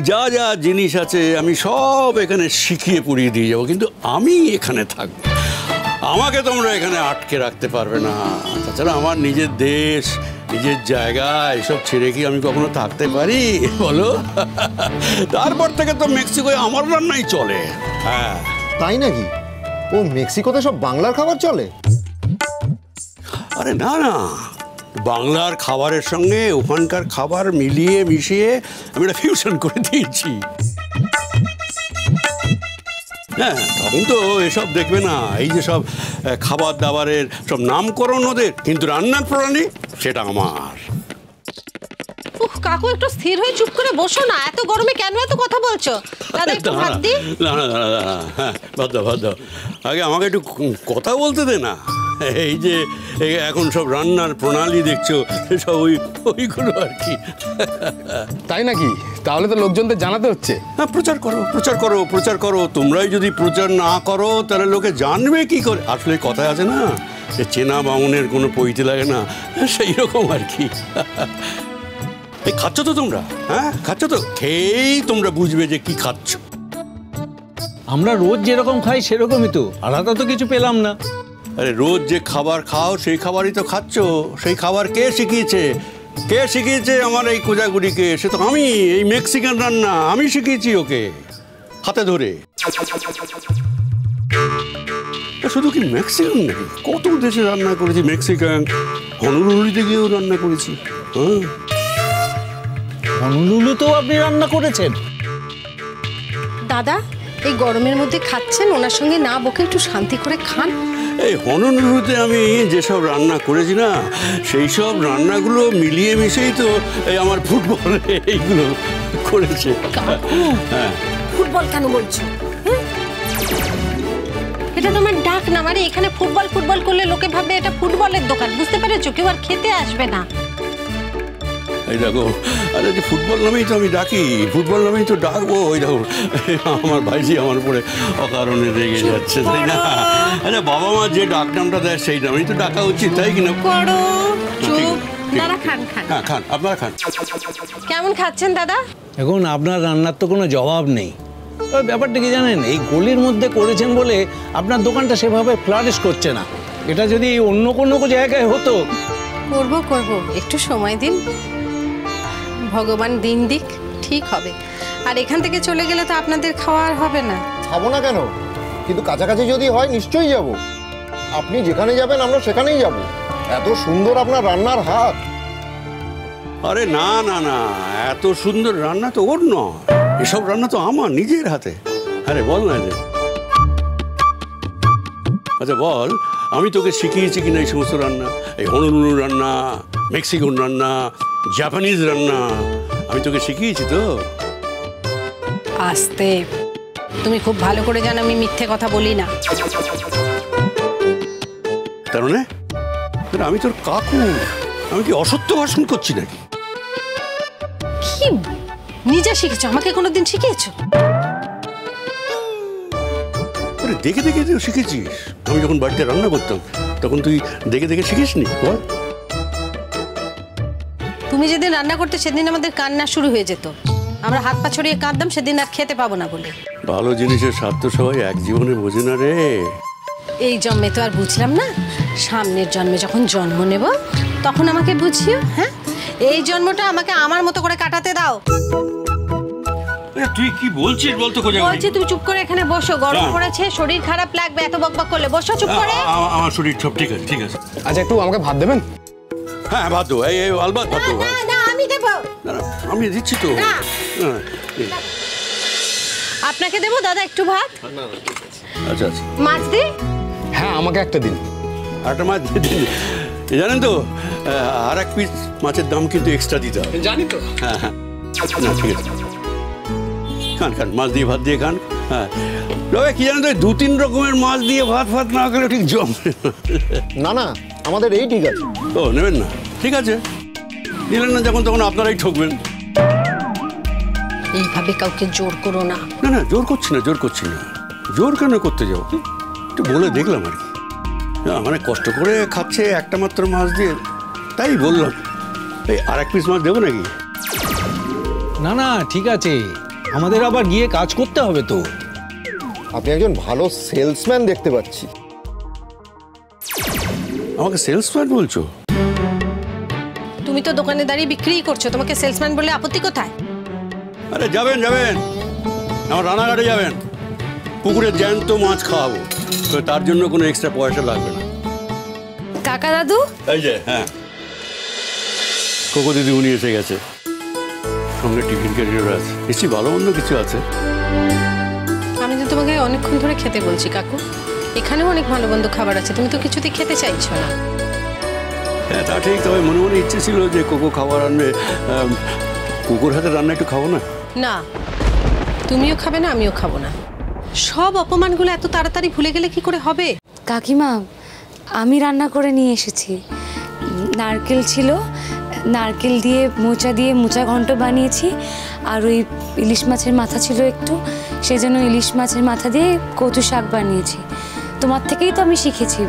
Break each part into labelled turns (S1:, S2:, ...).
S1: যা যা জিনিস আছে আমি সব এখানে শিখিয়ে পড়িয়ে দিয়ে যাবো, কিন্তু আমি এখানে থাকবো। আমাকে তোমরা এখানে আটকে রাখতে পারবে না। তাছাড়া আমার নিজের দেশ, নিজের জায়গা এসব ছেড়ে কি আমি কখনো থাকতে পারি বলো? তারপর থেকে তো মেক্সিকোয় আমার রান্নাই চলে। হ্যাঁ।
S2: তাই নাকি? ও মেক্সিকোতে সব বাংলার খাবার চলে?
S1: আরে না না, বাংলার খাবারের সঙ্গে ওখানকার খাবার মিলিয়ে মিশিয়ে আমি একটা ফিউশন করে দিয়েছি। হ্যাঁ, তখন তো এসব দেখবে না, এই যে সব খাবার দাবারের সব নামকরণ ওদের, কিন্তু রান্নার প্রণালী সেটা আমার।
S3: কাকু একটু স্থির হয়ে চুপ করে বসো না, এত গরমে কেন এত কথা বলছো? দাদা একটু ভাত দি।
S1: না না না না, হ্যাঁ ভাত দাও। আগে আমাকে একটু কথা বলতে দে না। এই যে এখন সব রান্নার প্রণালী দেখছো, সব ওইগুলো আর কি।
S4: তাই নাকি? তাহলে তো লোকজনদের জানাতে হচ্ছে।
S1: হ্যাঁ, প্রচার করো। তোমরাই যদি প্রচার না করো তাহলে লোকে জানবে কি করে? আসলে কথায় আছে না, যে চেনা বামুনের কোনো পইতে লাগে না, সেই রকম আর কি। এই খাচ্ছ তো তোমরা? হ্যাঁ খাচ্ছ তো? খেয়েই তোমরা বুঝবে যে কি খাচ্ছ।
S5: আমরা রোজ যেরকম খাই সেরকমই তো, আলাদা তো কিছু পেলাম না।
S1: আরে রোজ যে খাবার খাও সেই খাবারই তো খাচ্ছ। সেই খাবার কে শিখিয়েছে আমার এই কোজাগুড়িকে? সে তো আমি। এই মেক্সিকান রান্না আমি শিখিয়েছি ওকে হাতে ধরে। শুধু কি মেক্সিকান নাকি, কত দেশে রান্না করেছি। মেক্সিকান হনুলুলুতে গিয়েও রান্না করেছি। হ্যাঁ,
S5: হনুলুলুতেও আপনি রান্না করেছেন?
S3: দাদা এই গরমের মধ্যে খাচ্ছেন, ওনার সঙ্গে না বকে একটু শান্তি করে খান।
S1: এই হনুলুলুতে আমি যেসব রান্না করেছি না, সেই সব রান্নাগুলো মিলিয়ে মিশেই তো এই আমার ফুটবল এইগুলো করেছে।
S3: হ্যাঁ, ফুটবল কেন বলছো? এটা তোমার ডাক না, মানে এখানে ফুটবল করলে লোকে ভাববে এটা ফুটবলের দোকান, বুঝতে পেরেছো? কেউ আর খেতে আসবে না।
S1: এই দেখো, আরে যে ফুটবল নামেই তো আমি ডাকি, ফুটবল নামেই তো ডাকবো। ওই দেখো আমার ভাইজি আমার উপরে অকারণে রেগে যাচ্ছে, তাই না? আচ্ছা, বাবা মা যে ডাক নামটা দেয় সেই নামেই তো ডাকা উচিত, তাই কিনা?
S3: দাদা খান।
S1: হ্যাঁ খান, আপনারা খান।
S3: কেমন খাচ্ছেন দাদা?
S5: এখন আপনার রান্নার তো কোনো জবাব নেই। তবে ব্যাপারটা কি জানেন, এই গলির মধ্যে করেছেন বলে আপনার দোকানটা সেভাবে ফ্লারিশ করছে না। এটা যদি অন্য কোনো জায়গায় হতো।
S3: করব, একটু সময় দিন, ভগবান দিন দিক, ঠিক হবে। আর এখান থেকে চলে গেলে তো আপনাদের খাওয়ার হবে না।
S2: খাবো না কেন, কিন্তু কাছাকাছি যদি হয় নিশ্চয়ই যাব। আপনি যেখানে যাবেন আমরা সেখানেই যাব। এত সুন্দর আপনার রান্নার হাত।
S1: আরে না না না, এত সুন্দর রান্না তো ওর নয়, এসব রান্না তো আমার নিজের হাতে। আরে বল না রে, আচ্ছা বল, আমি তোকে শিখিয়েছি কিনা এই সমস্ত রান্না? এই হনুলুলু রান্না, মেক্সিকান রান্না, জাপানিজ রান্না আমি তোকে শিখিয়েছি তো।
S3: আস্তে, তুমি খুব ভালো করে জানো আমি মিথ্যে কথা বলি না।
S1: তার মানে আমি তোর কাকু, আমি কি অসত্য ভাষণ করছি নাকি?
S3: কি নিজে শিখেছো, আমাকে কোনোদিন শিখিয়েছো?
S1: আরে দেখে দেখে তুই শিখেছিস। আমি যখন বাড়িতে রান্না করতাম তখন তুই দেখে দেখে শিখিসনি? বল।
S3: তুমি যেদিন রান্না করতে সেদিন আমাদের কান্না শুরু হয়ে যেত, আমরা হাত পা ছড়িয়ে কাঁদতাম সেদিন আর খেতে পাবো না বলে।
S1: ভালো জিনিসের স্বাদ তো সবাই এক জীবনে বোঝে না রে।
S3: এই জন্মে তো আর বুঝলাম না, সামনের জন্মে যখন জন্ম নেব তখন আমাকে বুঝিও। হ্যাঁ, এই জন্মটা আমাকে আমার মতো করে কাটাতে দাও।
S1: তুই কি বলছিস বলতো?
S3: বলছি তুমি চুপ করে এখানে বসো, গরম পড়েছে, শরীর খারাপ লাগবে এত বকবক করলে। বসো চুপ করে।
S1: আমার শরীর সব ঠিক আছে, ঠিক আছে।
S4: আচ্ছা, একটু আমাকে ভাত দেবেন?
S1: হ্যাঁ ভাত দেবো, এই আলবাত ভাত দেবো।
S3: না আমি দেবো।
S1: আমি দিচ্ছি তো।
S3: আপনাকে দেবো দাদা একটু ভাত?
S1: আচ্ছা আচ্ছা,
S3: মাছ দি?
S4: হ্যাঁ, আমাকে একটা দিন।
S1: আরেকটা মাছ দিন। জানেন তো, আর এক পিস মাছের দাম কিন্তু এক্সট্রা দিতে হবে।
S4: জানি তো।
S1: হ্যাঁ হ্যাঁ, না ঠিক আছে, খান মাছ দিয়ে ভাত দিয়ে খান। হ্যাঁ, তবে কি জানেন তো, 2-3 রকমের মাছ দিয়ে ভাত না খেলে ঠিক জমবে
S2: না। না, আমাদের এই ঠিক আছে।
S1: ও নেবেন না? ঠিক আছে, নিলেন না যখন তখন আপনারাই ঠকবেন।
S3: এইভাবে কাউকে জোর করো না।
S1: না না, জোর করছি না। জোর কেন করতে যাও? একটু বলে দেখলাম আর কি। মানে কষ্ট করে খাচ্ছে একটা মাত্র মাছ দিয়ে, তাই বললাম। এই আর এক পিস মাছ দেবো নাকি?
S5: না না ঠিক আছে, আমাদের আবার গিয়ে কাজ করতে হবে তো।
S2: আপনি একজন ভালো সেলসম্যান দেখতে পাচ্ছি।
S1: আমাকে সেলসম্যান বলছো?
S3: তুমি তো দোকানে দাঁড়িয়ে বিক্রিই করছো, তোমাকে সেলসম্যান বলে আপত্তি কোথায়?
S1: আরে যাবেন যাবেন, আমার রানাঘাটে যাবেন, পুকুরের জ্যান্ত মাছ খাওয়াবো, তো তার জন্য কোনো এক্সট্রা পয়সা লাগবে না।
S3: কাকা দাদু,
S1: এই যে হ্যাঁ, কোকো দিদি উনি এসে গেছে, সঙ্গে টিফিন ক্যারিয়ার আছে, নিশ্চয়ই ভালো মন্দ কিছু আছে।
S3: আমি তো তোমাকে অনেকক্ষণ ধরে খেতে বলছি কাকু, এখানেও অনেক ভালো মন্দ খাবার আছে, তুমি তো কিছুতেই খেতে চাইছো না।
S1: হ্যাঁ তা ঠিক, তবে মনে মনে ইচ্ছে ছিল যে কোকো খাবার আনবে, কুকুর হাতে রান্না একটু খাবো না।
S3: না, তুমিও খাবে না, আমিও খাবো না। সব অপমানগুলো এত তাড়াতাড়ি ভুলে গেলে কি করে হবে?
S6: কাকিমা, আমি রান্না করে নিয়ে এসেছি। নারকেল ছিল, নারকেল দিয়ে মোচা ঘন্ট বানিয়েছি, আর ওই ইলিশ মাছের মাথা ছিল একটু, সেজন্য ইলিশ মাছের মাথা দিয়ে কচু শাক বানিয়েছি। তোমার থেকেই তো আমি শিখেছি,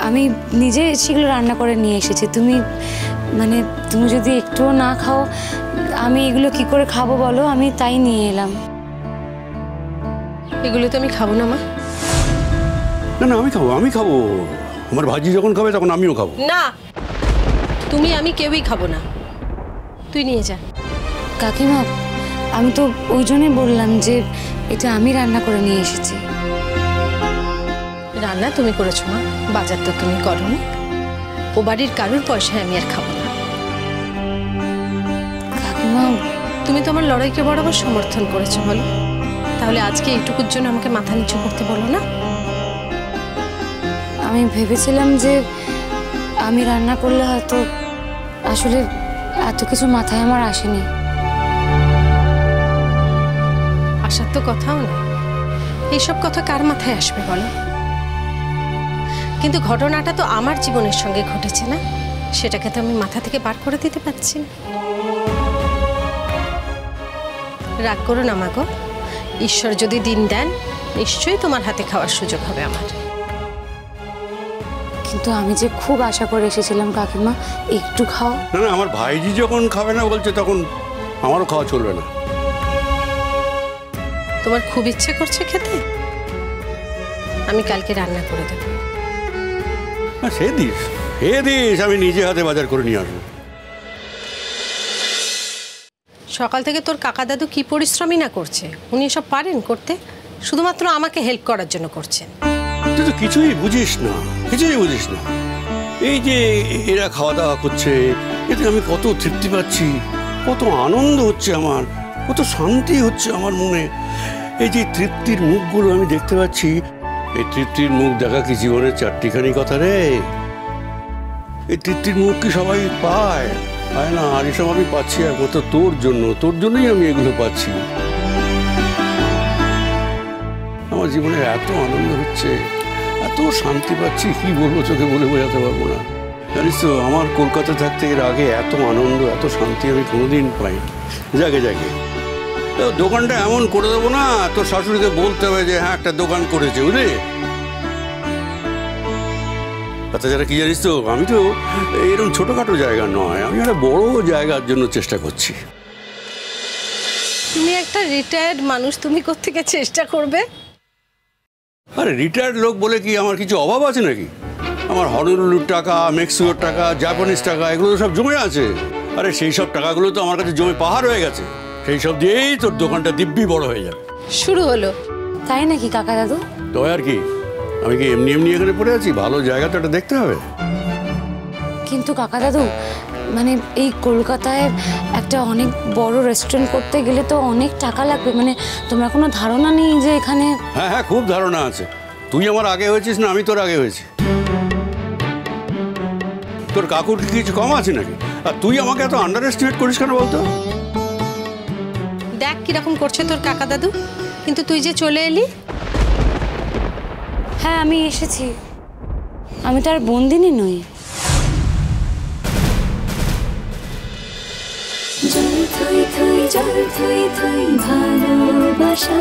S6: আমি নিজে সেগুলো রান্না করে নিয়ে এসেছি। তুমি যদি একটুও না খাও, আমি এগুলো কি করে খাবো বলো? আমি তাই নিয়ে এলাম।
S3: এগুলো তো আমি খাবো না মা।
S1: না না আমি খাবো, আমার ভাজি যখন খাবে তখন আমিও খাবো।
S3: না, তুমি আমি কেউই খাবো না, তুই নিয়ে যা।
S6: কাকিমা, আমি তো ওই জন্যই বললাম যে এটা আমি রান্না করে নিয়ে এসেছি।
S3: রান্না তুমি করেছো মা, বাজার তো তুমি করোনি। ও বাড়ির কারোর পয়সায় আমি আর খাবো না।
S6: কাকিমা,
S3: তুমি তো আমার লড়াইকে বরাবর সমর্থন করেছো, বলো, তাহলে আজকে এইটুকুর জন্য আমাকে মাথা নিচু করতে বলো না।
S6: আমি ভেবেছিলাম যে আমি রান্না করলে হয়তো, আসলে এত কিছু মাথায় আমার আসেনি।
S3: আসার তো কথাও না, এইসব কথা কার মাথায় আসবে বলো? কিন্তু ঘটনাটা তো আমার জীবনের সঙ্গে ঘটেছে না, সেটাকে তো আমি মাথা থেকে বার করে দিতে পারছি না। রাগ করো না মাগো, ঈশ্বর যদি দিন দেন নিশ্চয়ই তোমার হাতে খাওয়ার সুযোগ হবে আমার।
S6: কিন্তু আমি যে খুব আশা করে এসেছিলাম কাকিমা, একটু খাও।
S1: না না, আমার ভাইজি যখন খাবে না বলছে তখন আমারও খাওয়া চলবে না।
S3: তোমার খুব ইচ্ছে করছে খেতে, আমি কালকে রান্না করে দেবো।
S1: সে দিস আমি নিজে হাতে বাজার করে নিয়ে আসবো।
S3: সকাল থেকে তোর কাকা দাদু কি পরিশ্রমই না করছে, উনি এসব পারেন করতে, শুধুমাত্র আমাকে হেল্প করার জন্য করছেন।
S1: তুই তো কিছুই বুঝিস না। এই যে এরা খাওয়া দাওয়া করছে, এতে আমি কত তৃপ্তি পাচ্ছি, কত আনন্দ হচ্ছে আমার, কত শান্তি হচ্ছে আমার মনে। এই যে তৃপ্তির মুখগুলো আমি দেখতে পাচ্ছি, এই তৃপ্তির মুখ দেখা কি জীবনের চারটিখানি কথা রে? এই তৃপ্তির মুখ কি সবাই পায় না? আর এসব আমি পাচ্ছি একমাত্র তোর জন্যই আমি এগুলো পাচ্ছি। আমার জীবনে এত আনন্দ হচ্ছে, এত শান্তি পাচ্ছি, কি বলবো, চোখে বলে বোঝাতে পারবো না। জানিস তো, আমার কলকাতা থাকতে এর আগে এত আনন্দ, এত শান্তি আমি কোনোদিন পাইনি। জাগে দোকানটা এমন করে দেবো না, তোর শাশুড়িকে বলতে হবে যে হ্যাঁ একটা দোকান করেছে, বুঝলি? তাছাড়া কি জানিস তো, আমি তো এরকম ছোটখাটো জায়গা নয়, আমি একটা বড় জায়গার জন্য চেষ্টা করছি।
S3: তুমি একটা রিটায়ার্ড মানুষ, তুমি কোত্থেকে চেষ্টা করবে?
S1: আরে রিটায়ার্ড লোক বলে কি আমার কিছু অভাব আছে নাকি? আমার হনলুলুর টাকা, মেক্সিকোর টাকা, জাপানিজ টাকা, এগুলো তো সব জমে আছে। আরে সেই সব টাকাগুলো তো আমার কাছে জমে পাহাড় হয়ে গেছে, সেই সব দিয়েই তোর দোকানটা দিব্যি বড় হয়ে যাবে।
S3: শুরু হলো
S6: তাই নাকি কাকা দাদু?
S1: তো আর কি, আমি কি এমনি এখানে পড়ে আছি? ভালো জায়গা তো এটা দেখতে হবে।
S6: কিন্তু কাকা দাদু, এই কলকাতায় একটা অনেক বড় রেস্টুরেন্ট করতে গেলে তো অনেক টাকা লাগবে, তোমার কোনো ধারণা নেই যে এখানে?
S1: হ্যাঁ খুব ধারণা আছে। তুই আমার আগে হয়েছিস না আমি তোর আগে হয়েছি? তোর কাকুর কিছু কম আছে নাকি? আর তুই আমাকে এত আন্ডার এস্টিমেট করিস কেন বলতো?
S3: দেখ কিরকম করছে তোর কাকা দাদু, কিন্তু তুই যে চলে এলি।
S6: হ্যাঁ আমি এসেছি, আমি তো আর বন্দিনী নই।
S7: জল থই থই ভালোবাসা